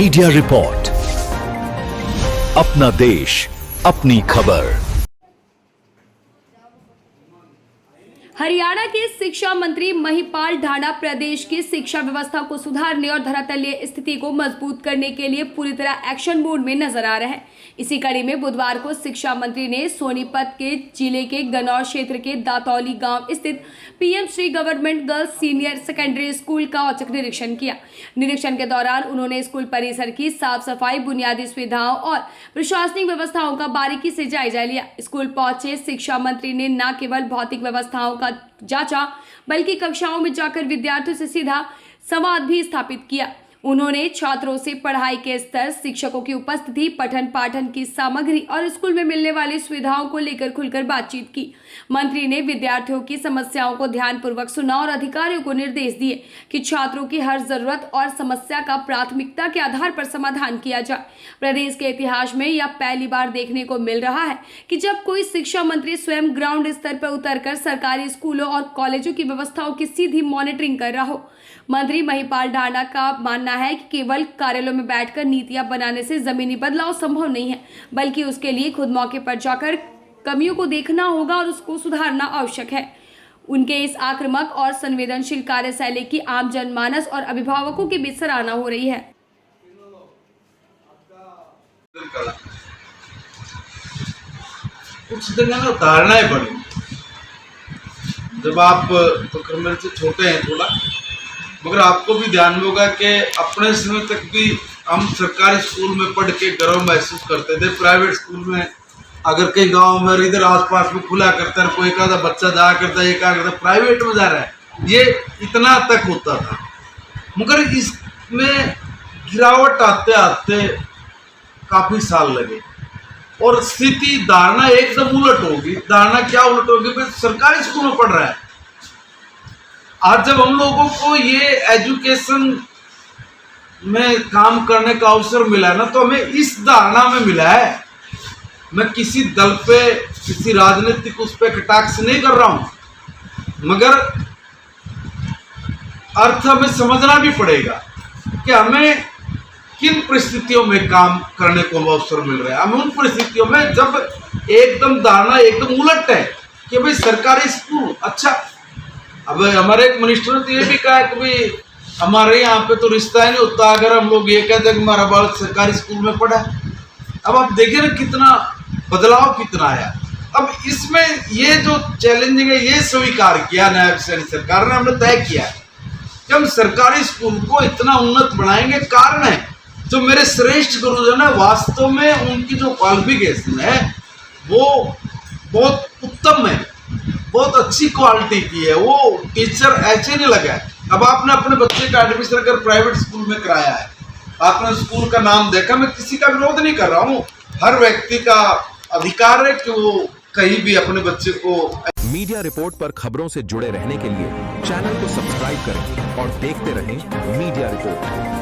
Media report, अपना देश, अपनी खबर। हरियाणा के शिक्षा मंत्री महिपाल ढांडा प्रदेश की शिक्षा व्यवस्था को सुधारने और धरातलीय स्थिति को मजबूत करने के लिए पूरी तरह एक्शन मोड में नजर आ रहे हैं। इसी कड़ी में बुधवार को शिक्षा मंत्री ने सोनीपत के जिले के गनौर क्षेत्र के दातौली गांव स्थित PM Shri government girls senior secondary school का औचक निरीक्षण किया। निरीक्षण के दौरान उन्होंने स्कूल परिसर की साफ सफाई, बुनियादी सुविधाओं और प्रशासनिक व्यवस्थाओं का बारीकी से जायजा लिया। स्कूल पहुंचे शिक्षा मंत्री ने न केवल भौतिक व्यवस्थाओं का जांचा बल्कि कक्षाओं में जाकर विद्यार्थियों से सीधा संवाद भी स्थापित किया। उन्होंने छात्रों से पढ़ाई के स्तर, शिक्षकों की उपस्थिति, पठन पाठन की सामग्री और स्कूल में मिलने वाली सुविधाओं को लेकर खुलकर बातचीत की। मंत्री ने विद्यार्थियों की समस्याओं को ध्यानपूर्वक सुना और अधिकारियों को निर्देश दिए कि छात्रों की हर जरूरत और समस्या का प्राथमिकता के आधार पर समाधान किया जाए। प्रदेश के इतिहास में यह पहली बार देखने को मिल रहा है कि जब कोई शिक्षा मंत्री स्वयं ग्राउंड स्तर पर उतरकर सरकारी स्कूलों और कॉलेजों की व्यवस्थाओं की सीधी मॉनिटरिंग कर रहा हो। मंत्री महिपाल ढांडा का मानना है कि केवल कार्यालयों में बैठकर नीतियां बनाने से जमीनी बदलाव संभव नहीं है, बल्कि उसके लिए खुद मौके पर जाकर कमियों को देखना होगा और उसको सुधारना आवश्यक है। उनके इस आक्रामक और संवेदनशील कार्यशैली की आम जनमानस और अभिभावकों के बीच सराहना हो रही है। कुछ दिन में धारणाएं बनी। जब आप तो मेरे से छोटे हैं थोड़ा, मगर आपको भी ध्यान में होगा कि अपने समय तक भी हम सरकारी स्कूल में पढ़ के गर्व महसूस करते थे। प्राइवेट स्कूल में अगर कई गांव में इधर आसपास में खुला करता है, कोई एक आधा बच्चा जा करता है, एक आधा प्राइवेट में जा रहा है, ये इतना तक होता था। मगर इसमें गिरावट आते आते काफ़ी साल लगे और स्थिति धारणा एकदम उलट होगी। धारणा क्या उलट होगी? भाई सरकारी स्कूल में पढ़ रहा है। आज जब हम लोगों को ये एजुकेशन में काम करने का अवसर मिला है ना, तो हमें इस धारणा में मिला है। मैं किसी दल पे, किसी राजनीतिक उस पे कटाक्ष नहीं कर रहा हूं, मगर अर्थ हमें समझना भी पड़ेगा कि हमें किन परिस्थितियों में काम करने को अवसर मिल रहा है। हमें उन परिस्थितियों में जब एकदम धारणा एकदम उलट है कि भाई सरकारी स्कूल अच्छा। अब हमारे एक मिनिस्टर ने तो ये भी कहा कि भाई हमारे यहाँ पे तो रिश्ता ही नहीं होता अगर हम लोग ये कहते हैं कि हमारा बालक सरकारी स्कूल में पढ़ा। अब आप देखिए ना कितना बदलाव कितना आया। अब इसमें ये जो चैलेंजिंग है ये स्वीकार किया नायब सरकार ने, हमने तय किया है कि हम सरकारी स्कूल को इतना उन्नत बनाएंगे। कारण है जो मेरे श्रेष्ठ गुरुजन है, वास्तव में उनकी जो क्वालिफिकेशन है वो बहुत उत्तम है, बहुत अच्छी क्वालिटी की है। वो टीचर ऐसे नहीं लगा है। अब आपने अपने बच्चे का एडमिशन अगर प्राइवेट स्कूल में कराया है, आपने स्कूल का नाम देखा, मैं किसी का विरोध नहीं कर रहा हूँ, हर व्यक्ति का अधिकार है कि वो कहीं भी अपने बच्चे को। मीडिया रिपोर्ट पर खबरों से जुड़े रहने के लिए चैनल को सब्सक्राइब करें और देखते रहें मीडिया रिपोर्ट।